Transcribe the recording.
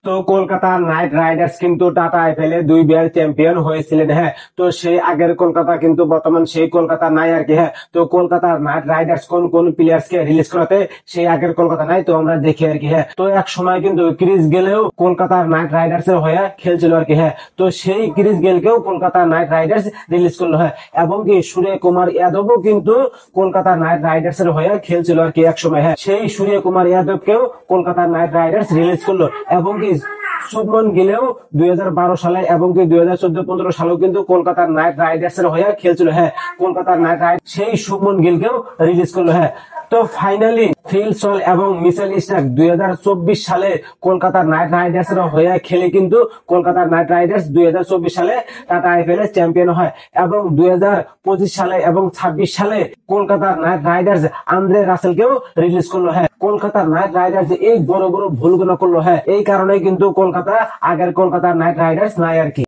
তো Kolkata Knight Riders কিন্তু tata IPL এ 2 বার champion হয়েছিলেন। হ্যাঁ, তো সেই আগের কলকাতা কিন্তু বর্তমান সেই কলকাতা নাই আর কি। হ্যাঁ, তো কলকাতার নাইট রাইডার্স কোন কোন প্লেয়ার্স কে রিলিজ করাতে সেই আগের কলকাতা নাই, তো আমরা দেখি আর কি। হ্যাঁ, তো এক সময় কিন্তু ক্রিস গেলেও কলকাতার নাইট রাইডার্স এর হয়ে খেলছিল আর কি। হ্যাঁ, তো সেই ক্রিস গেলকেও কলকাতা নাইট রাইডার্স রিলিজ করলো। হ্যাঁ, এবং কি সূর্য কুমার যাদবও কিন্তু কলকাতা নাইট রাইডার্স এর হয়ে খেলছিল আর কি এক সময়। হ্যাঁ, সেই সূর্য কুমার যাদবকেও কলকাতা নাইট রাইডার্স রিলিজ করলো। এবং কি শুভমন গিলেও 2012 সালে এবং কি 2014-15 সালেও কিন্তু কলকাতার নাইট রাইডার্স এর হয়ে খেলছিল। হ্যাঁ, কলকাতার নাইট রাইডার্স সেই শুভমন গিলকেও রিলিজ করলো। হ্যাঁ, তো ফাইনালি ফিল সল এবং মিচেল স্টার্ক 2024 সালে কলকাতার নাইট রাইডার্স এর হয়ে খেলে কিন্তু কলকাতার নাইট রাইডার্স 2024 সালে টাটা আইপিএল এর চ্যাম্পিয়ন হয়। এবং 2025 সালে এবং 26 সালে কলকাতার নাইট রাইডার্স আন্দ্রে রাসেলকেও রিলিজ করলো। হ্যাঁ, কলকাতার নাইট রাইডার্স এই বড় বড় ভুলগুলো করলো। হ্যাঁ, এই কারণে কিন্তু কলকাতা আগের কলকাতার নাইট রাইডার্স নাই আর কি।